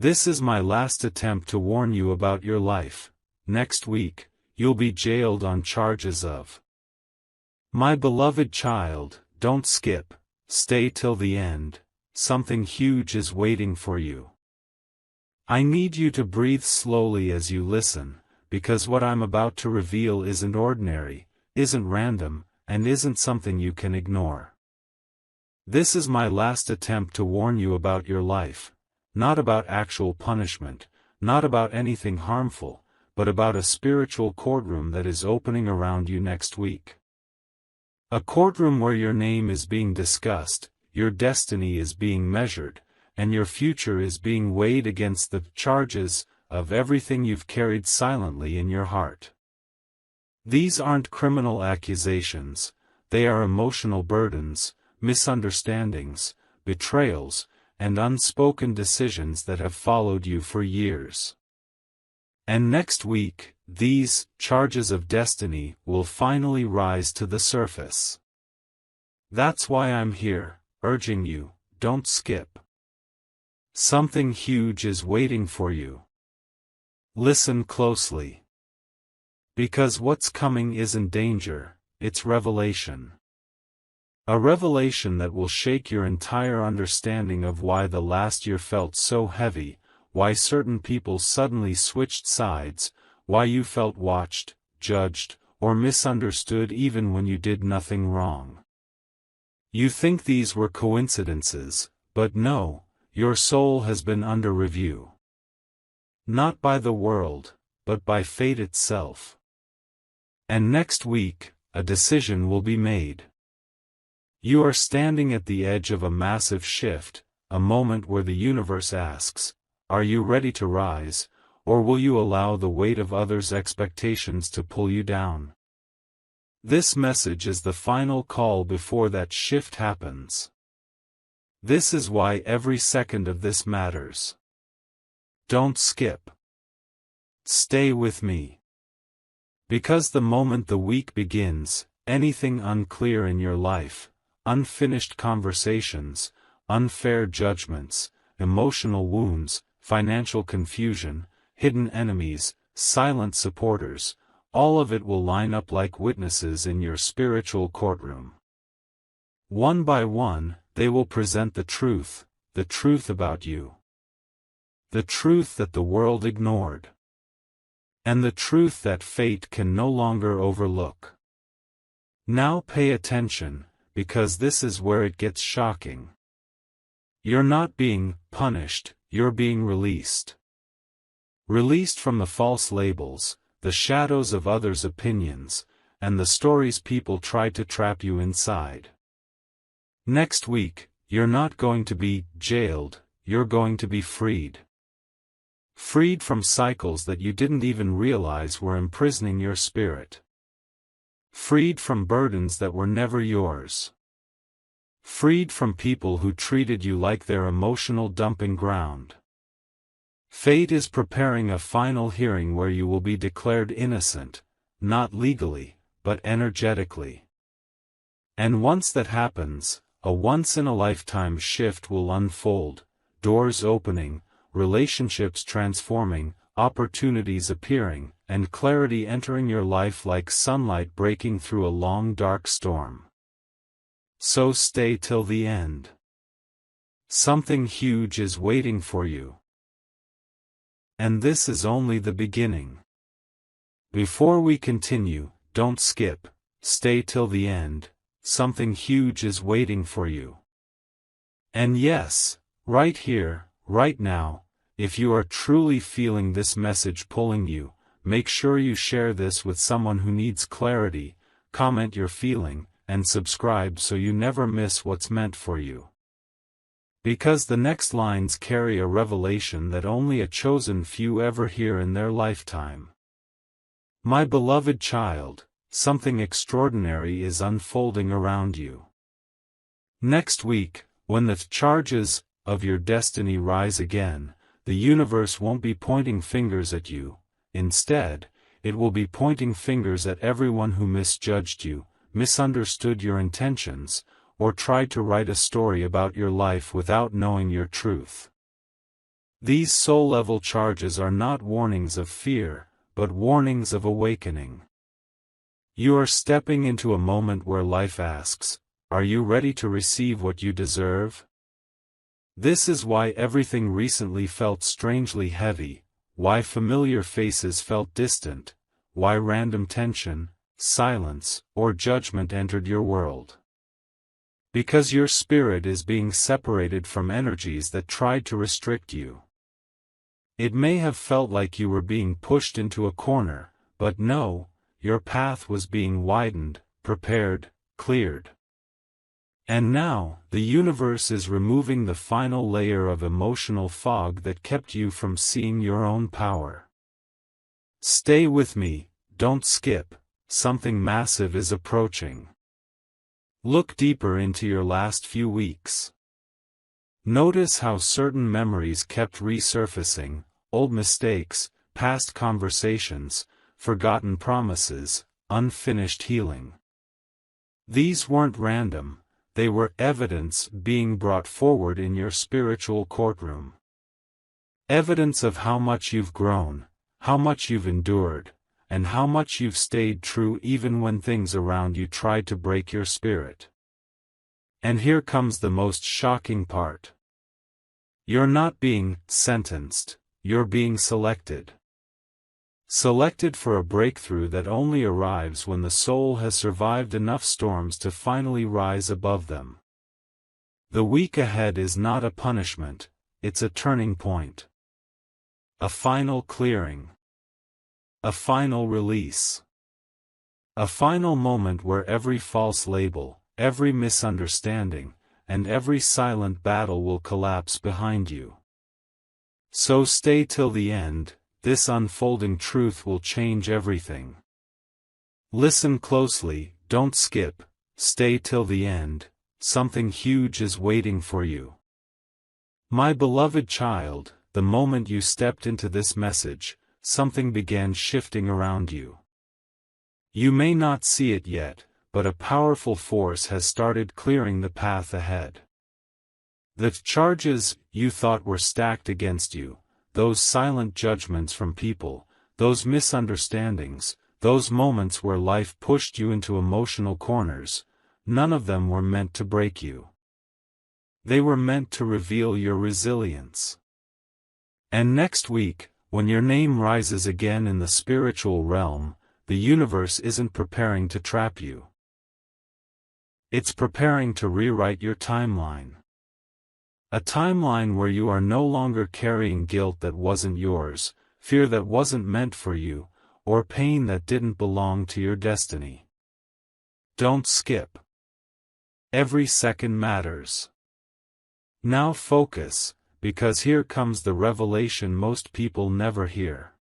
This is my last attempt to warn you about your life. Next week, you'll be jailed on charges of. My beloved child, don't skip, stay till the end, something huge is waiting for you. I need you to breathe slowly as you listen, because what I'm about to reveal isn't ordinary, isn't random, and isn't something you can ignore. This is my last attempt to warn you about your life, not about actual punishment, not about anything harmful, but about a spiritual courtroom that is opening around you next week. A courtroom where your name is being discussed, your destiny is being measured, and your future is being weighed against the charges of everything you've carried silently in your heart. These aren't criminal accusations, they are emotional burdens, misunderstandings, betrayals, and unspoken decisions that have followed you for years. And next week, these charges of destiny will finally rise to the surface. That's why I'm here, urging you, don't skip. Something huge is waiting for you. Listen closely. Because what's coming isn't danger, it's revelation. A revelation that will shake your entire understanding of why the last year felt so heavy, why certain people suddenly switched sides, why you felt watched, judged, or misunderstood even when you did nothing wrong. You think these were coincidences, but no, your soul has been under review. Not by the world, but by fate itself. And next week, a decision will be made. You are standing at the edge of a massive shift, a moment where the universe asks, are you ready to rise, or will you allow the weight of others' expectations to pull you down? This message is the final call before that shift happens. This is why every second of this matters. Don't skip. Stay with me. Because the moment the week begins, anything unclear in your life, unfinished conversations, unfair judgments, emotional wounds, financial confusion, hidden enemies, silent supporters, all of it will line up like witnesses in your spiritual courtroom. One by one, they will present the truth about you. The truth that the world ignored. And the truth that fate can no longer overlook. Now pay attention, because this is where it gets shocking. You're not being punished, you're being released. Released from the false labels, the shadows of others' opinions, and the stories people tried to trap you inside. Next week, you're not going to be jailed, you're going to be freed. Freed from cycles that you didn't even realize were imprisoning your spirit. Freed from burdens that were never yours. Freed from people who treated you like their emotional dumping ground. Fate is preparing a final hearing where you will be declared innocent, not legally, but energetically. And once that happens, a once-in-a-lifetime shift will unfold, doors opening, relationships transforming, opportunities appearing, and clarity entering your life like sunlight breaking through a long dark storm. So stay till the end. Something huge is waiting for you. And this is only the beginning. Before we continue, don't skip, stay till the end, something huge is waiting for you. And yes, right here, right now, if you are truly feeling this message pulling you, make sure you share this with someone who needs clarity, comment your feeling, and subscribe so you never miss what's meant for you. Because the next lines carry a revelation that only a chosen few ever hear in their lifetime. My beloved child, something extraordinary is unfolding around you. Next week, when the charges of your destiny rise again, the universe won't be pointing fingers at you. Instead, it will be pointing fingers at everyone who misjudged you, misunderstood your intentions, or tried to write a story about your life without knowing your truth. These soul-level charges are not warnings of fear, but warnings of awakening. You are stepping into a moment where life asks, are you ready to receive what you deserve? This is why everything recently felt strangely heavy, why familiar faces felt distant, why random tension, silence, or judgment entered your world. Because your spirit is being separated from energies that tried to restrict you. It may have felt like you were being pushed into a corner, but no, your path was being widened, prepared, cleared. And now, the universe is removing the final layer of emotional fog that kept you from seeing your own power. Stay with me, don't skip, something massive is approaching. Look deeper into your last few weeks. Notice how certain memories kept resurfacing, old mistakes, past conversations, forgotten promises, unfinished healing. These weren't random, they were evidence being brought forward in your spiritual courtroom. Evidence of how much you've grown, how much you've endured, and how much you've stayed true even when things around you tried to break your spirit. And here comes the most shocking part. You're not being sentenced, you're being selected. Selected for a breakthrough that only arrives when the soul has survived enough storms to finally rise above them. The week ahead is not a punishment, it's a turning point. A final clearing. A final release. A final moment where every false label, every misunderstanding, and every silent battle will collapse behind you. So stay till the end, this unfolding truth will change everything. Listen closely, don't skip, stay till the end, something huge is waiting for you. My beloved child, the moment you stepped into this message, something began shifting around you. You may not see it yet, but a powerful force has started clearing the path ahead. The charges you thought were stacked against you, those silent judgments from people, those misunderstandings, those moments where life pushed you into emotional corners, none of them were meant to break you. They were meant to reveal your resilience. And next week, when your name rises again in the spiritual realm, the universe isn't preparing to trap you. It's preparing to rewrite your timeline. A timeline where you are no longer carrying guilt that wasn't yours, fear that wasn't meant for you, or pain that didn't belong to your destiny. Don't skip. Every second matters. Now focus, because here comes the revelation most people never hear.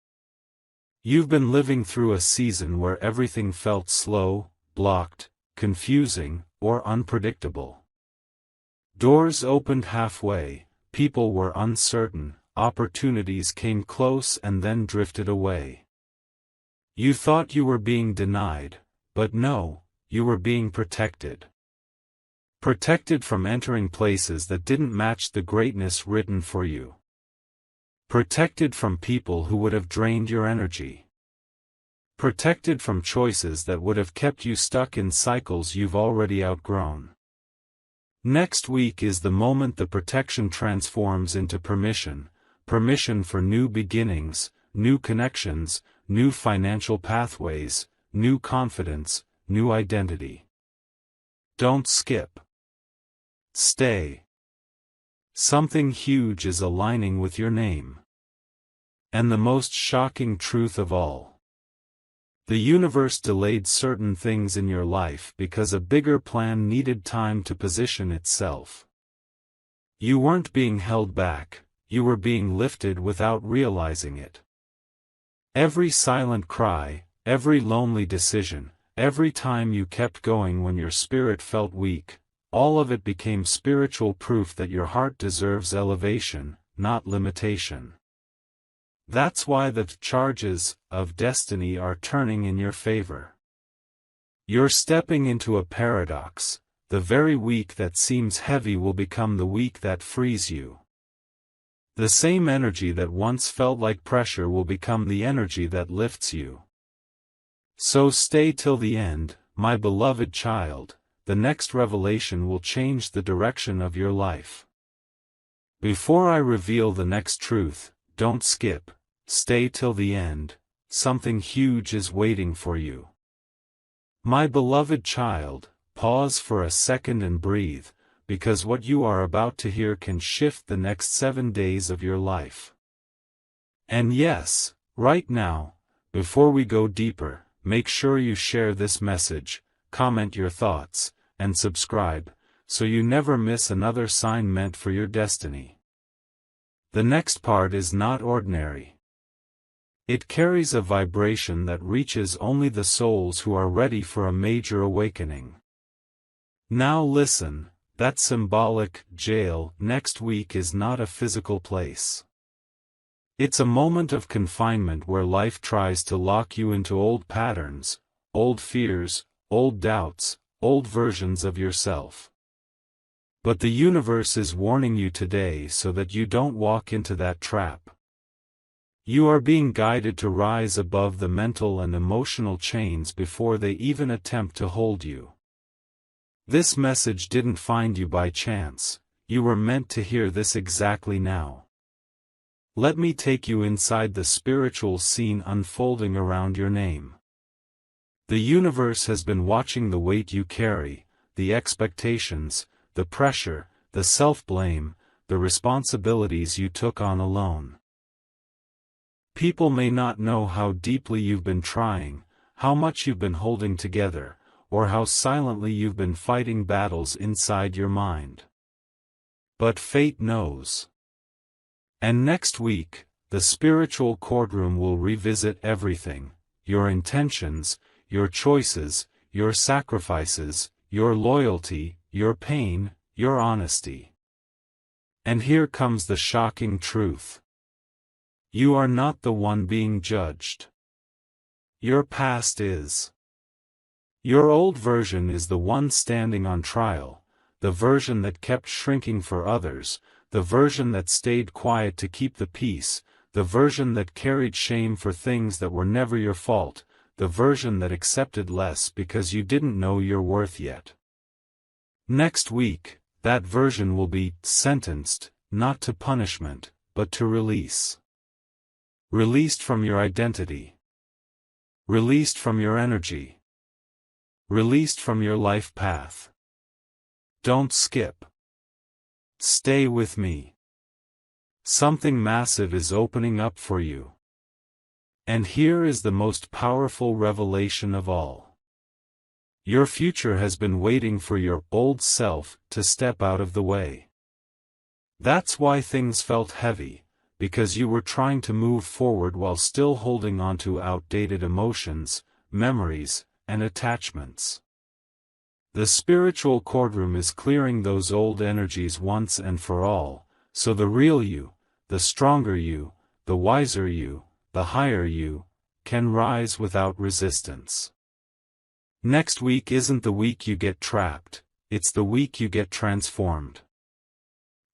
You've been living through a season where everything felt slow, blocked, confusing, or unpredictable. Doors opened halfway, people were uncertain, opportunities came close and then drifted away. You thought you were being denied, but no, you were being protected. Protected from entering places that didn't match the greatness written for you. Protected from people who would have drained your energy. Protected from choices that would have kept you stuck in cycles you've already outgrown. Next week is the moment the protection transforms into permission, permission for new beginnings, new connections, new financial pathways, new confidence, new identity. Don't skip. Stay. Something huge is aligning with your name. And the most shocking truth of all. The universe delayed certain things in your life because a bigger plan needed time to position itself. You weren't being held back, you were being lifted without realizing it. Every silent cry, every lonely decision, every time you kept going when your spirit felt weak, all of it became spiritual proof that your heart deserves elevation, not limitation. That's why the charges of destiny are turning in your favor. You're stepping into a paradox. The very week that seems heavy will become the week that frees you. The same energy that once felt like pressure will become the energy that lifts you. So stay till the end, my beloved child. The next revelation will change the direction of your life. Before I reveal the next truth, don't skip, stay till the end. Something huge is waiting for you. My beloved child, pause for a second and breathe, because what you are about to hear can shift the next 7 days of your life. And yes, right now, before we go deeper, make sure you share this message, comment your thoughts, and subscribe, so you never miss another sign meant for your destiny. The next part is not ordinary. It carries a vibration that reaches only the souls who are ready for a major awakening. Now listen, that symbolic jail next week is not a physical place. It's a moment of confinement where life tries to lock you into old patterns, old fears, old doubts, old versions of yourself. But the universe is warning you today so that you don't walk into that trap. You are being guided to rise above the mental and emotional chains before they even attempt to hold you. This message didn't find you by chance, you were meant to hear this exactly now. Let me take you inside the spiritual scene unfolding around your name. The universe has been watching the weight you carry, the expectations, the pressure, the self-blame, the responsibilities you took on alone. People may not know how deeply you've been trying, how much you've been holding together, or how silently you've been fighting battles inside your mind. But fate knows. And next week, the spiritual courtroom will revisit everything: your intentions, your choices, your sacrifices, your loyalty, your pain, your honesty. And here comes the shocking truth. You are not the one being judged. Your past is. Your old version is the one standing on trial, the version that kept shrinking for others, the version that stayed quiet to keep the peace, the version that carried shame for things that were never your fault, the version that accepted less because you didn't know your worth yet. Next week, that version will be sentenced, not to punishment, but to release. Released from your identity. Released from your energy. Released from your life path. Don't skip. Stay with me. Something massive is opening up for you. And here is the most powerful revelation of all. Your future has been waiting for your old self to step out of the way. That's why things felt heavy, because you were trying to move forward while still holding on to outdated emotions, memories, and attachments. The spiritual courtroom is clearing those old energies once and for all, so the real you, the stronger you, the wiser you, the higher you, can rise without resistance. Next week isn't the week you get trapped, it's the week you get transformed.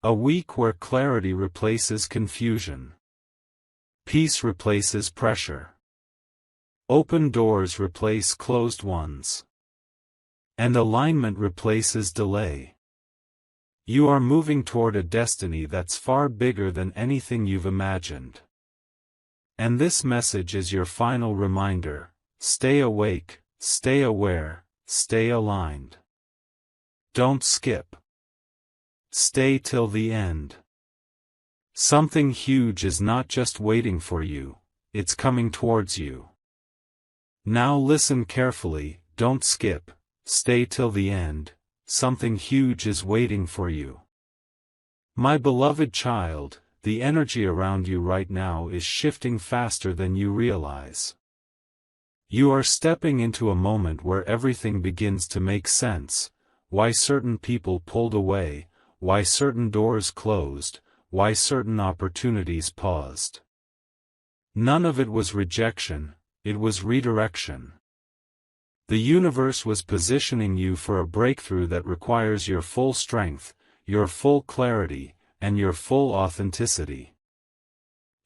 A week where clarity replaces confusion. Peace replaces pressure. Open doors replace closed ones. And alignment replaces delay. You are moving toward a destiny that's far bigger than anything you've imagined. And this message is your final reminder: stay awake, stay aware, stay aligned. Don't skip. Stay till the end. Something huge is not just waiting for you, it's coming towards you. Now listen carefully, don't skip, stay till the end, something huge is waiting for you. My beloved child, the energy around you right now is shifting faster than you realize. You are stepping into a moment where everything begins to make sense: why certain people pulled away, why certain doors closed, why certain opportunities paused. None of it was rejection, it was redirection. The universe was positioning you for a breakthrough that requires your full strength, your full clarity, and your full authenticity.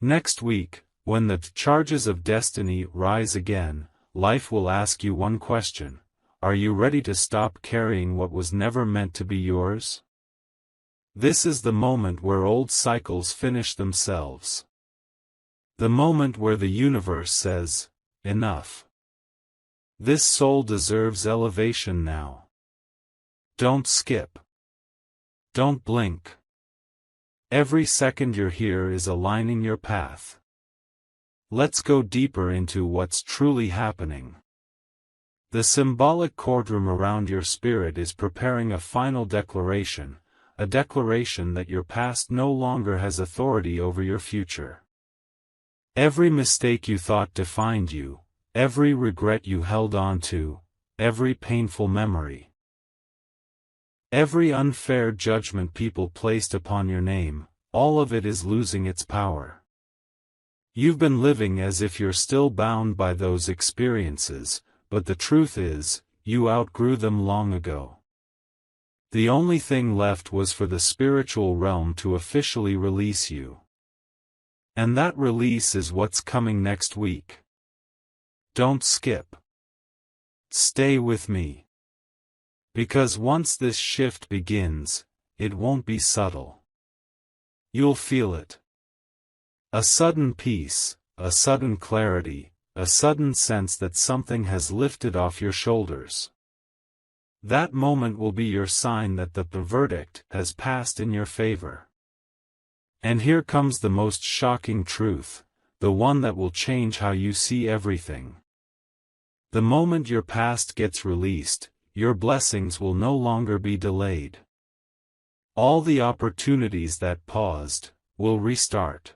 Next week, when the charges of destiny rise again, life will ask you one question: are you ready to stop carrying what was never meant to be yours? This is the moment where old cycles finish themselves. The moment where the universe says, enough. This soul deserves elevation now. Don't skip. Don't blink. Every second you're here is aligning your path. Let's go deeper into what's truly happening. The symbolic courtroom around your spirit is preparing a final declaration, a declaration that your past no longer has authority over your future. Every mistake you thought defined you, every regret you held on to, every painful memory, every unfair judgment people placed upon your name, all of it is losing its power. You've been living as if you're still bound by those experiences, but the truth is, you outgrew them long ago. The only thing left was for the spiritual realm to officially release you. And that release is what's coming next week. Don't skip. Stay with me. Because once this shift begins, it won't be subtle. You'll feel it. A sudden peace, a sudden clarity, a sudden sense that something has lifted off your shoulders. That moment will be your sign that the verdict has passed in your favor. And here comes the most shocking truth, the one that will change how you see everything. The moment your past gets released, your blessings will no longer be delayed. All the opportunities that paused will restart.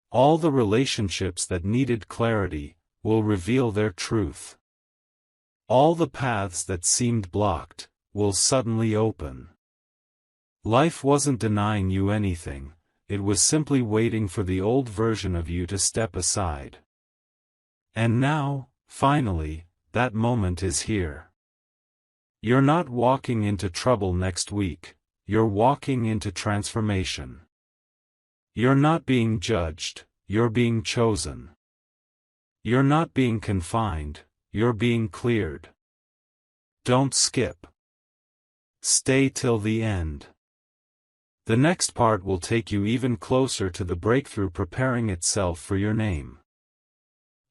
All the relationships that needed clarity will reveal their truth. All the paths that seemed blocked will suddenly open. Life wasn't denying you anything, it was simply waiting for the old version of you to step aside. And now, finally, that moment is here. You're not walking into trouble next week, you're walking into transformation. You're not being judged, you're being chosen. You're not being confined, you're being cleared. Don't skip. Stay till the end. The next part will take you even closer to the breakthrough preparing itself for your name.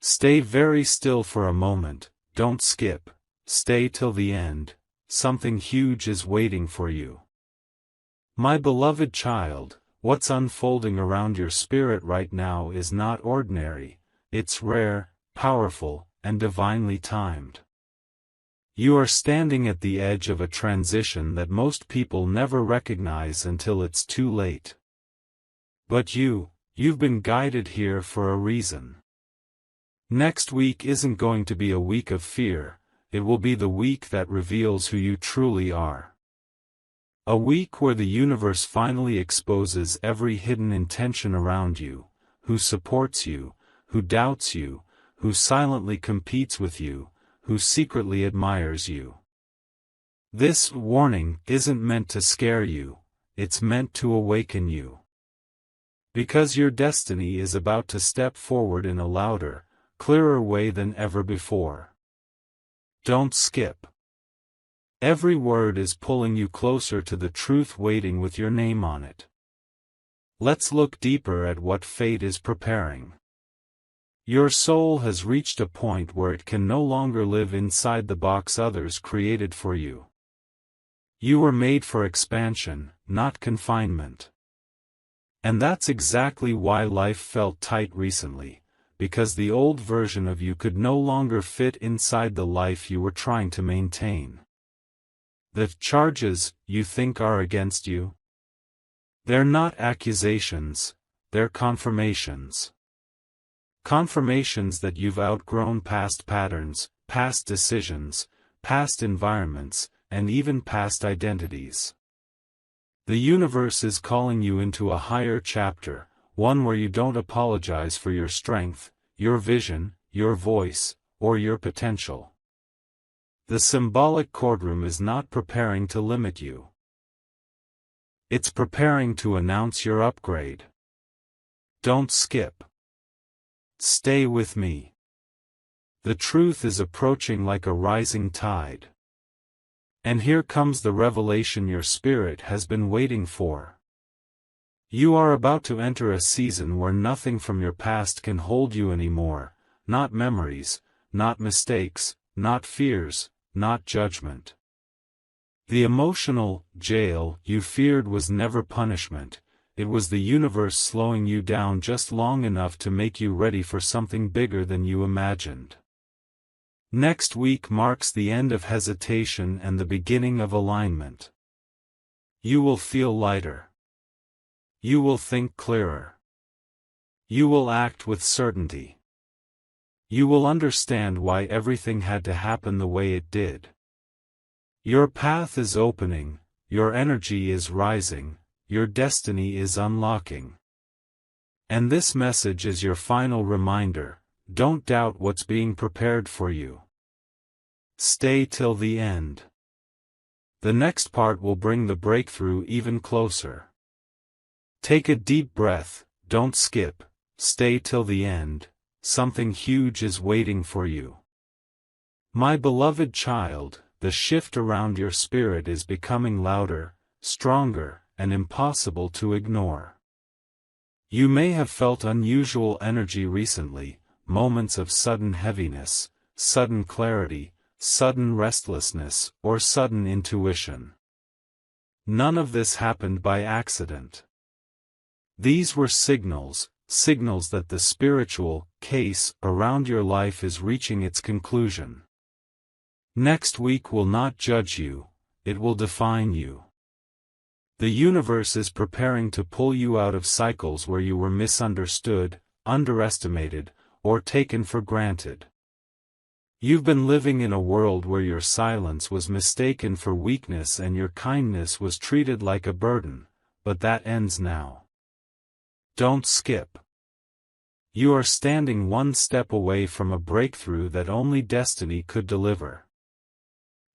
Stay very still for a moment, don't skip, stay till the end, something huge is waiting for you. My beloved child, what's unfolding around your spirit right now is not ordinary, it's rare, powerful, and divinely timed. You are standing at the edge of a transition that most people never recognize until it's too late. But you've been guided here for a reason. Next week isn't going to be a week of fear, it will be the week that reveals who you truly are. A week where the universe finally exposes every hidden intention around you, who supports you, who doubts you, who silently competes with you, who secretly admires you. This warning isn't meant to scare you, it's meant to awaken you. Because your destiny is about to step forward in a louder, clearer way than ever before. Don't skip. Every word is pulling you closer to the truth waiting with your name on it. Let's look deeper at what fate is preparing. Your soul has reached a point where it can no longer live inside the box others created for you. You were made for expansion, not confinement. And that's exactly why life felt tight recently, because the old version of you could no longer fit inside the life you were trying to maintain. The charges you think are against you? They're not accusations, they're confirmations. Confirmations that you've outgrown past patterns, past decisions, past environments, and even past identities. The universe is calling you into a higher chapter, one where you don't apologize for your strength, your vision, your voice, or your potential. The symbolic courtroom is not preparing to limit you. It's preparing to announce your upgrade. Don't skip. Stay with me. The truth is approaching like a rising tide. And here comes the revelation your spirit has been waiting for. You are about to enter a season where nothing from your past can hold you anymore, not memories, not mistakes, not fears, not judgment. The emotional jail you feared was never punishment, it was the universe slowing you down just long enough to make you ready for something bigger than you imagined. Next week marks the end of hesitation and the beginning of alignment. You will feel lighter. You will think clearer. You will act with certainty. You will understand why everything had to happen the way it did. Your path is opening, your energy is rising, your destiny is unlocking. And this message is your final reminder: don't doubt what's being prepared for you. Stay till the end. The next part will bring the breakthrough even closer. Take a deep breath, don't skip, stay till the end, something huge is waiting for you. My beloved child, the shift around your spirit is becoming louder, stronger, and impossible to ignore. You may have felt unusual energy recently, moments of sudden heaviness, sudden clarity, sudden restlessness, or sudden intuition. None of this happened by accident. These were signals that the spiritual case around your life is reaching its conclusion. Next week will not judge you, it will define you. The universe is preparing to pull you out of cycles where you were misunderstood, underestimated, or taken for granted. You've been living in a world where your silence was mistaken for weakness and your kindness was treated like a burden, but that ends now. Don't skip. You are standing one step away from a breakthrough that only destiny could deliver.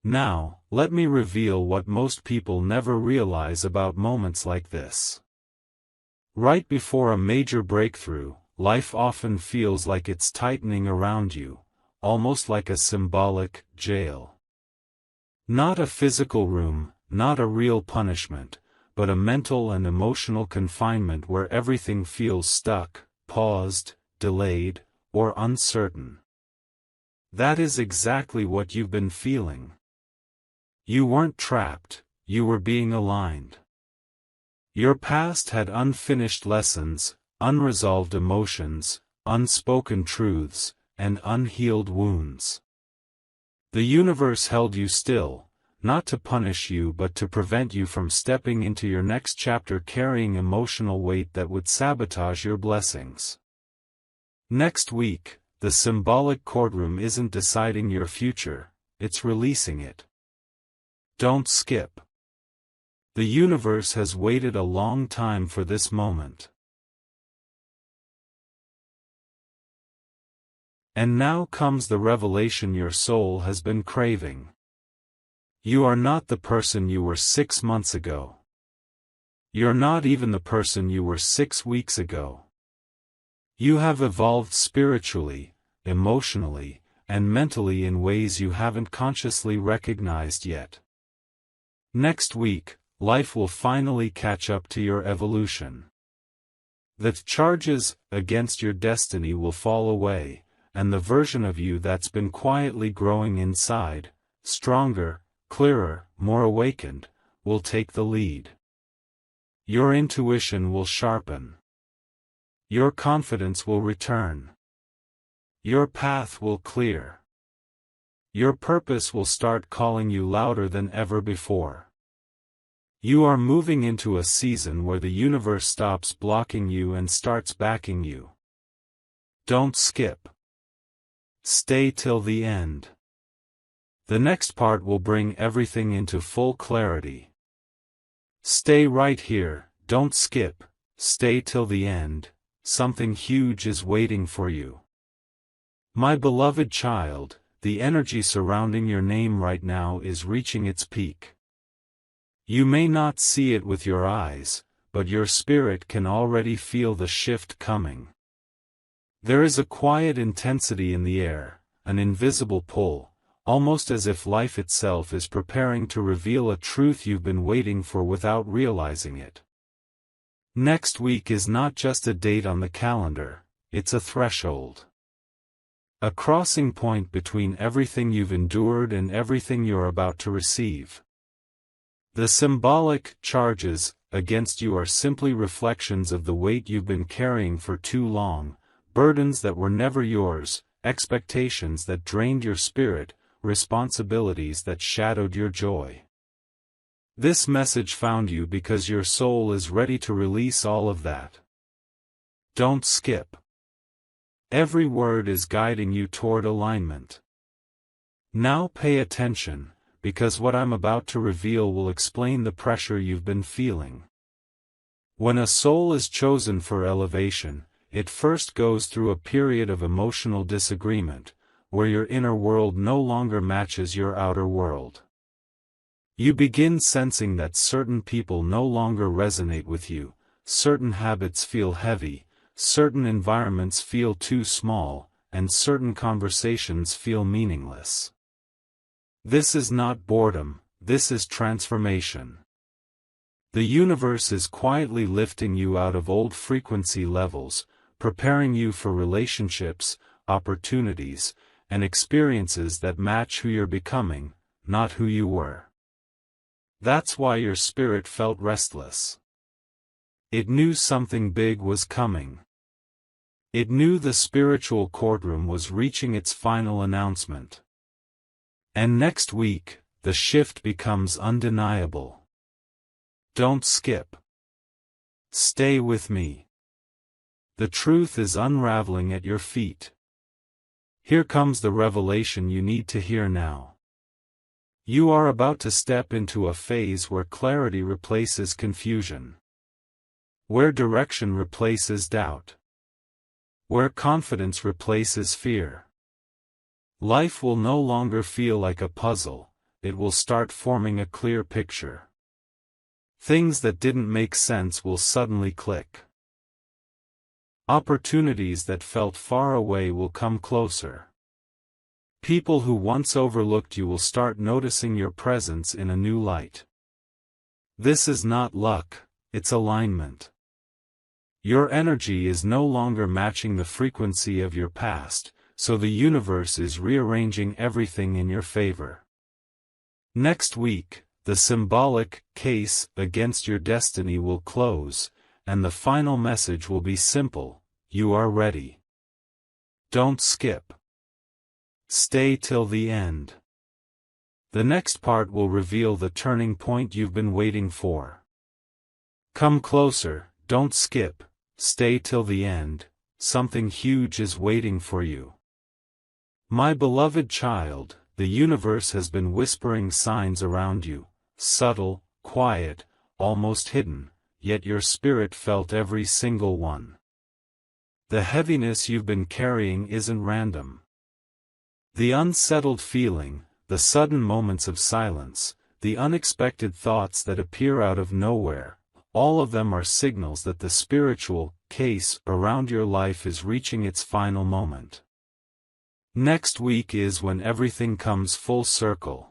Now, let me reveal what most people never realize about moments like this. Right before a major breakthrough, life often feels like it's tightening around you, almost like a symbolic jail. Not a physical room, not a real punishment, but a mental and emotional confinement where everything feels stuck, paused, delayed, or uncertain. That is exactly what you've been feeling. You weren't trapped, you were being aligned. Your past had unfinished lessons, unresolved emotions, unspoken truths, and unhealed wounds. The universe held you still, not to punish you but to prevent you from stepping into your next chapter carrying emotional weight that would sabotage your blessings. Next week, the symbolic courtroom isn't deciding your future, it's releasing it. Don't skip. The universe has waited a long time for this moment. And now comes the revelation your soul has been craving. You are not the person you were 6 months ago. You're not even the person you were 6 weeks ago. You have evolved spiritually, emotionally, and mentally in ways you haven't consciously recognized yet. Next week, life will finally catch up to your evolution. The charges against your destiny will fall away, and the version of you that's been quietly growing inside, stronger, clearer, more awakened, will take the lead. Your intuition will sharpen. Your confidence will return. Your path will clear. Your purpose will start calling you louder than ever before. You are moving into a season where the universe stops blocking you and starts backing you. Don't skip. Stay till the end. The next part will bring everything into full clarity. Stay right here, don't skip, stay till the end, something huge is waiting for you. My beloved child, the energy surrounding your name right now is reaching its peak. You may not see it with your eyes, but your spirit can already feel the shift coming. There is a quiet intensity in the air, an invisible pull, almost as if life itself is preparing to reveal a truth you've been waiting for without realizing it. Next week is not just a date on the calendar, it's a threshold. A crossing point between everything you've endured and everything you're about to receive. The symbolic charges against you are simply reflections of the weight you've been carrying for too long, burdens that were never yours, expectations that drained your spirit, responsibilities that shadowed your joy. This message found you because your soul is ready to release all of that. Don't skip. Every word is guiding you toward alignment. Now pay attention, because what I'm about to reveal will explain the pressure you've been feeling. When a soul is chosen for elevation, it first goes through a period of emotional disagreement, where your inner world no longer matches your outer world. You begin sensing that certain people no longer resonate with you, certain habits feel heavy, certain environments feel too small, and certain conversations feel meaningless. This is not boredom, this is transformation. The universe is quietly lifting you out of old frequency levels, preparing you for relationships, opportunities, and experiences that match who you're becoming, not who you were. That's why your spirit felt restless. It knew something big was coming. It knew the spiritual courtroom was reaching its final announcement. And next week, the shift becomes undeniable. Don't skip. Stay with me. The truth is unraveling at your feet. Here comes the revelation you need to hear now. You are about to step into a phase where clarity replaces confusion. Where direction replaces doubt. Where confidence replaces fear. Life will no longer feel like a puzzle, it will start forming a clear picture. Things that didn't make sense will suddenly click. Opportunities that felt far away will come closer. People who once overlooked you will start noticing your presence in a new light. This is not luck, it's alignment. Your energy is no longer matching the frequency of your past, so the universe is rearranging everything in your favor. Next week, the symbolic case against your destiny will close, and the final message will be simple: you are ready. Don't skip. Stay till the end. The next part will reveal the turning point you've been waiting for. Come closer, don't skip, stay till the end, something huge is waiting for you. My beloved child, the universe has been whispering signs around you, subtle, quiet, almost hidden, yet your spirit felt every single one. The heaviness you've been carrying isn't random. The unsettled feeling, the sudden moments of silence, the unexpected thoughts that appear out of nowhere, all of them are signals that the spiritual case around your life is reaching its final moment. Next week is when everything comes full circle.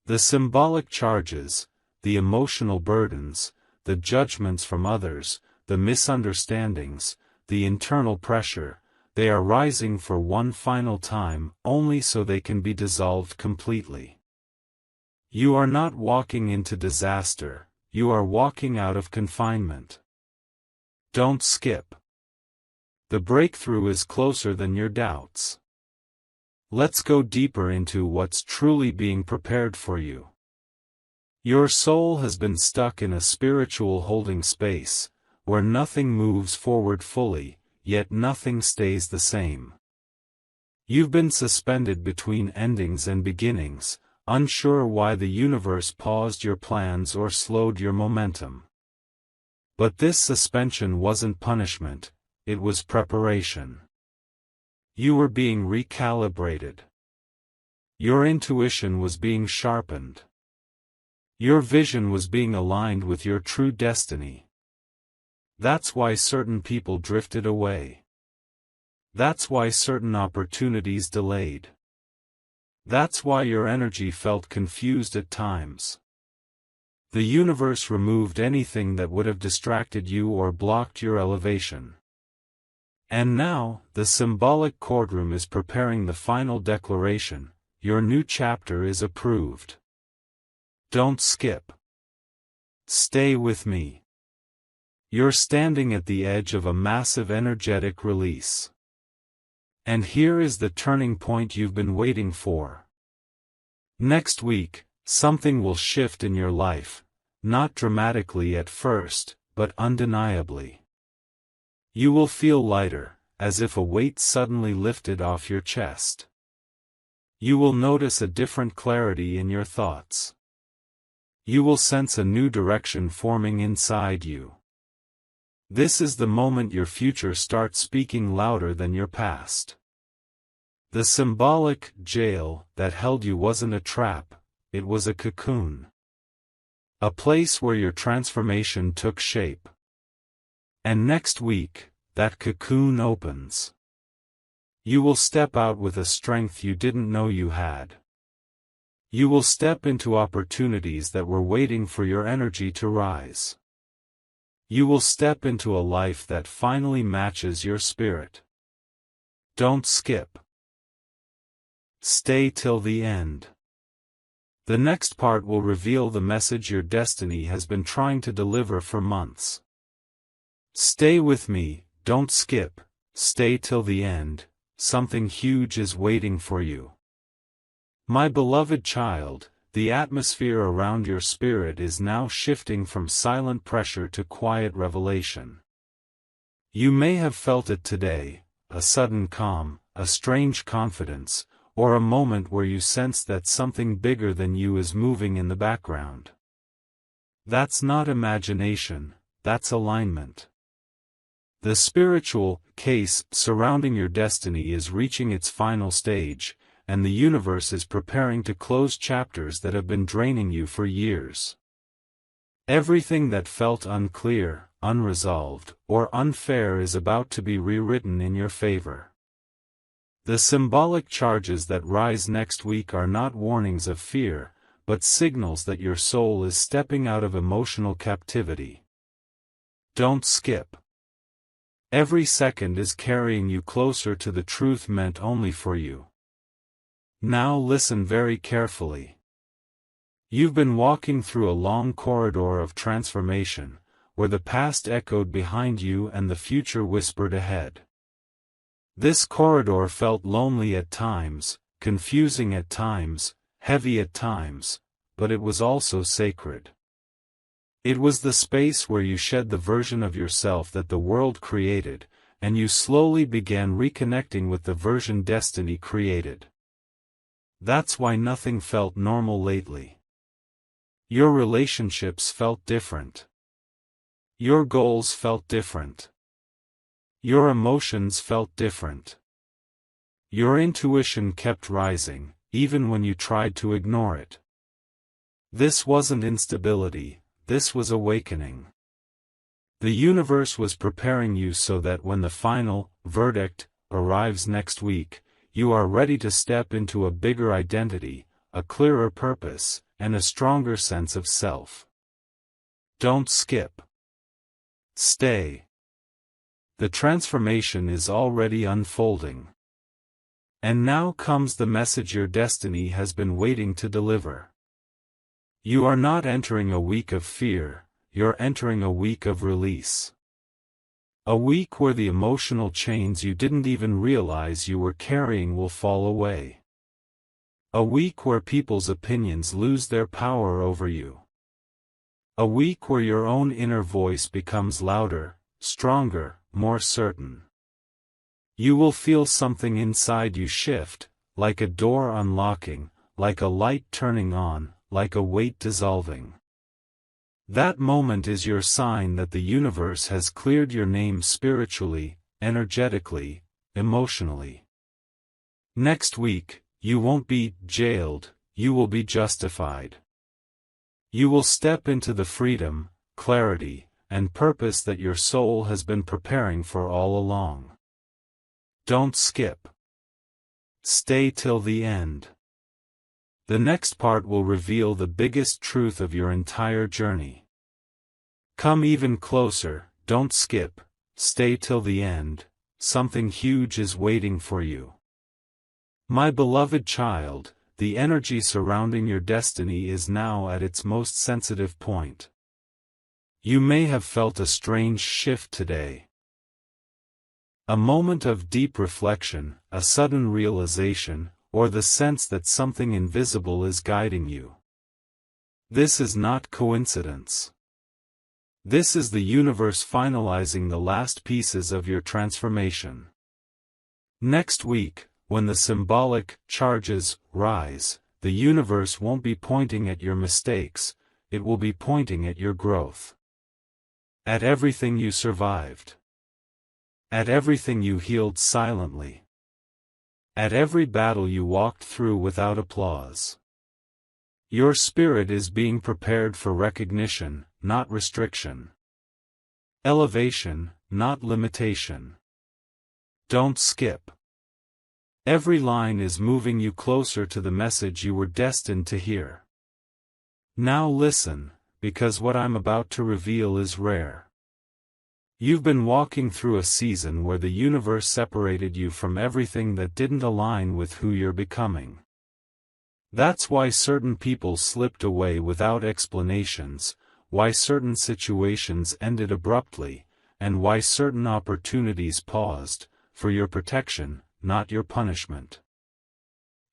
The symbolic charges, the emotional burdens, the judgments from others, the misunderstandings, the internal pressure, they are rising for one final time, only so they can be dissolved completely. You are not walking into disaster, you are walking out of confinement. Don't skip. The breakthrough is closer than your doubts. Let's go deeper into what's truly being prepared for you. Your soul has been stuck in a spiritual holding space, where nothing moves forward fully, yet nothing stays the same. You've been suspended between endings and beginnings, unsure why the universe paused your plans or slowed your momentum. But this suspension wasn't punishment, it was preparation. You were being recalibrated. Your intuition was being sharpened. Your vision was being aligned with your true destiny. That's why certain people drifted away. That's why certain opportunities delayed. That's why your energy felt confused at times. The universe removed anything that would have distracted you or blocked your elevation. And now, the symbolic courtroom is preparing the final declaration. Your new chapter is approved. Don't skip. Stay with me. You're standing at the edge of a massive energetic release. And here is the turning point you've been waiting for. Next week, something will shift in your life, not dramatically at first, but undeniably. You will feel lighter, as if a weight suddenly lifted off your chest. You will notice a different clarity in your thoughts. You will sense a new direction forming inside you. This is the moment your future starts speaking louder than your past. The symbolic jail that held you wasn't a trap, it was a cocoon. A place where your transformation took shape. And next week, that cocoon opens. You will step out with a strength you didn't know you had. You will step into opportunities that were waiting for your energy to rise. You will step into a life that finally matches your spirit. Don't skip. Stay till the end. The next part will reveal the message your destiny has been trying to deliver for months. Stay with me, don't skip, stay till the end, something huge is waiting for you. My beloved child, the atmosphere around your spirit is now shifting from silent pressure to quiet revelation. You may have felt it today, a sudden calm, a strange confidence, or a moment where you sense that something bigger than you is moving in the background. That's not imagination, that's alignment. The spiritual case surrounding your destiny is reaching its final stage, and the universe is preparing to close chapters that have been draining you for years. Everything that felt unclear, unresolved, or unfair is about to be rewritten in your favor. The symbolic charges that rise next week are not warnings of fear, but signals that your soul is stepping out of emotional captivity. Don't skip. Every second is carrying you closer to the truth meant only for you. Now listen very carefully. You've been walking through a long corridor of transformation, where the past echoed behind you and the future whispered ahead. This corridor felt lonely at times, confusing at times, heavy at times, but it was also sacred. It was the space where you shed the version of yourself that the world created, and you slowly began reconnecting with the version destiny created. That's why nothing felt normal lately. Your relationships felt different. Your goals felt different. Your emotions felt different. Your intuition kept rising, even when you tried to ignore it. This wasn't instability, this was awakening. The universe was preparing you so that when the final verdict arrives next week, you are ready to step into a bigger identity, a clearer purpose, and a stronger sense of self. Don't skip. Stay. The transformation is already unfolding. And now comes the message your destiny has been waiting to deliver. You are not entering a week of fear, you're entering a week of release. A week where the emotional chains you didn't even realize you were carrying will fall away. A week where people's opinions lose their power over you. A week where your own inner voice becomes louder, stronger, more certain. You will feel something inside you shift, like a door unlocking, like a light turning on, like a weight dissolving. That moment is your sign that the universe has cleared your name spiritually, energetically, emotionally. Next week, you won't be jailed, you will be justified. You will step into the freedom, clarity, and purpose that your soul has been preparing for all along. Don't skip. Stay till the end. The next part will reveal the biggest truth of your entire journey. Come even closer, don't skip, stay till the end, something huge is waiting for you. My beloved child, the energy surrounding your destiny is now at its most sensitive point. You may have felt a strange shift today. A moment of deep reflection, a sudden realization, or the sense that something invisible is guiding you. This is not coincidence. This is the universe finalizing the last pieces of your transformation. Next week, when the symbolic charges rise, the universe won't be pointing at your mistakes, it will be pointing at your growth. At everything you survived. At everything you healed silently. At every battle you walked through without applause. Your spirit is being prepared for recognition, not restriction. Elevation, not limitation. Don't skip. Every line is moving you closer to the message you were destined to hear. Now listen, because what I'm about to reveal is rare. You've been walking through a season where the universe separated you from everything that didn't align with who you're becoming. That's why certain people slipped away without explanations, why certain situations ended abruptly, and why certain opportunities paused, for your protection, not your punishment.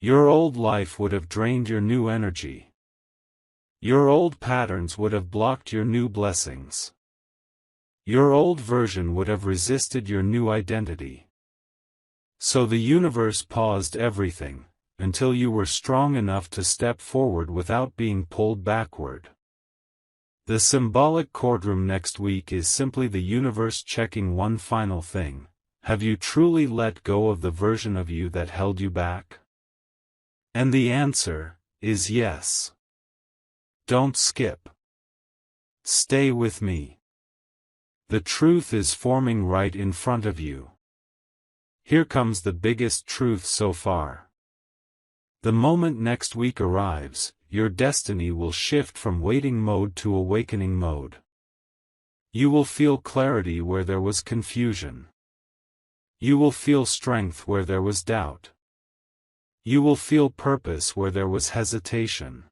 Your old life would have drained your new energy. Your old patterns would have blocked your new blessings. Your old version would have resisted your new identity. So the universe paused everything, until you were strong enough to step forward without being pulled backward. The symbolic courtroom next week is simply the universe checking one final thing. Have you truly let go of the version of you that held you back? And the answer is yes. Don't skip. Stay with me. The truth is forming right in front of you. Here comes the biggest truth so far. The moment next week arrives, your destiny will shift from waiting mode to awakening mode. You will feel clarity where there was confusion. You will feel strength where there was doubt. You will feel purpose where there was hesitation.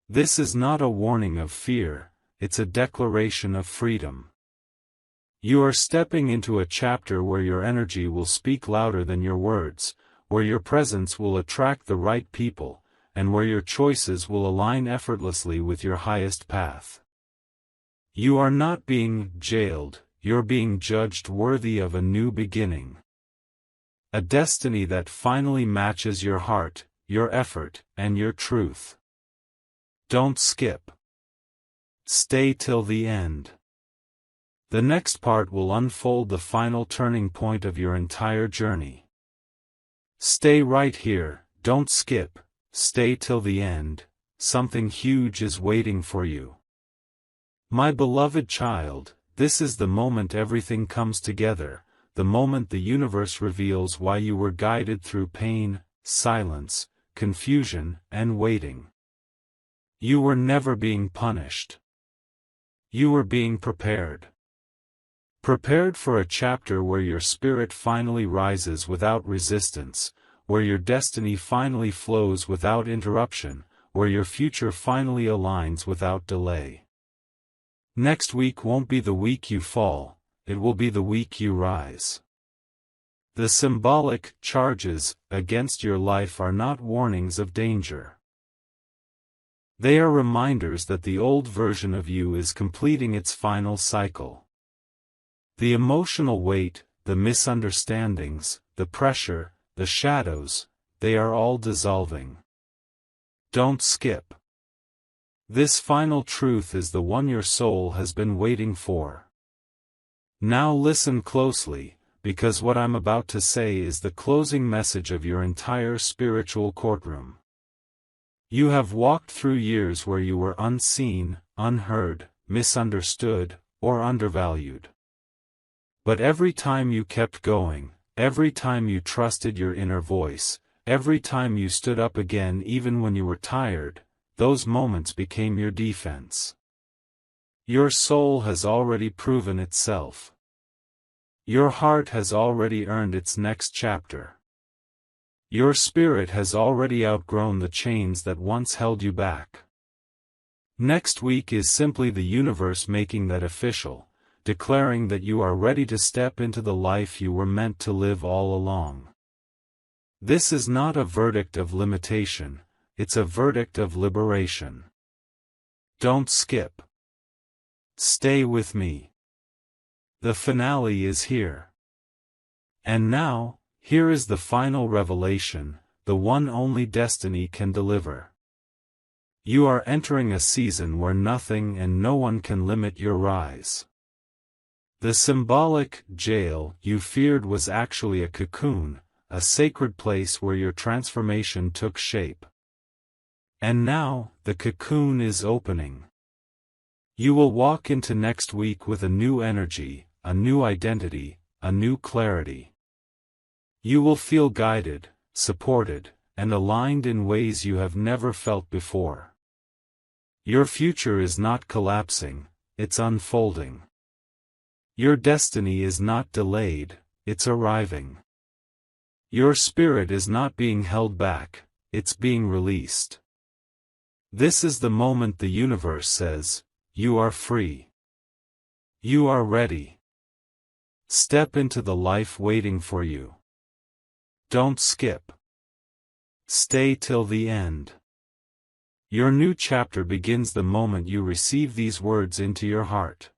This is not a warning of fear, it's a declaration of freedom. You are stepping into a chapter where your energy will speak louder than your words, where your presence will attract the right people, and where your choices will align effortlessly with your highest path. You are not being jailed, you're being judged worthy of a new beginning. A destiny that finally matches your heart, your effort, and your truth. Don't skip. Stay till the end. The next part will unfold the final turning point of your entire journey. Stay right here, don't skip, stay till the end, something huge is waiting for you. My beloved child, this is the moment everything comes together, the moment the universe reveals why you were guided through pain, silence, confusion, and waiting. You were never being punished. You were being prepared. Prepared for a chapter where your spirit finally rises without resistance, where your destiny finally flows without interruption, where your future finally aligns without delay. Next week won't be the week you fall, it will be the week you rise. The symbolic charges against your life are not warnings of danger. They are reminders that the old version of you is completing its final cycle. The emotional weight, the misunderstandings, the pressure, the shadows, they are all dissolving. Don't skip. This final truth is the one your soul has been waiting for. Now listen closely, because what I'm about to say is the closing message of your entire spiritual courtroom. You have walked through years where you were unseen, unheard, misunderstood, or undervalued. But every time you kept going, every time you trusted your inner voice, every time you stood up again even when you were tired, those moments became your defense. Your soul has already proven itself. Your heart has already earned its next chapter. Your spirit has already outgrown the chains that once held you back. Next week is simply the universe making that official, declaring that you are ready to step into the life you were meant to live all along. This is not a verdict of limitation, it's a verdict of liberation. Don't skip. Stay with me. The finale is here. And now, here is the final revelation, the one only destiny can deliver. You are entering a season where nothing and no one can limit your rise. The symbolic jail you feared was actually a cocoon, a sacred place where your transformation took shape. And now, the cocoon is opening. You will walk into next week with a new energy, a new identity, a new clarity. You will feel guided, supported, and aligned in ways you have never felt before. Your future is not collapsing, it's unfolding. Your destiny is not delayed, it's arriving. Your spirit is not being held back, it's being released. This is the moment the universe says, you are free. You are ready. Step into the life waiting for you. Don't skip. Stay till the end. Your new chapter begins the moment you receive these words into your heart.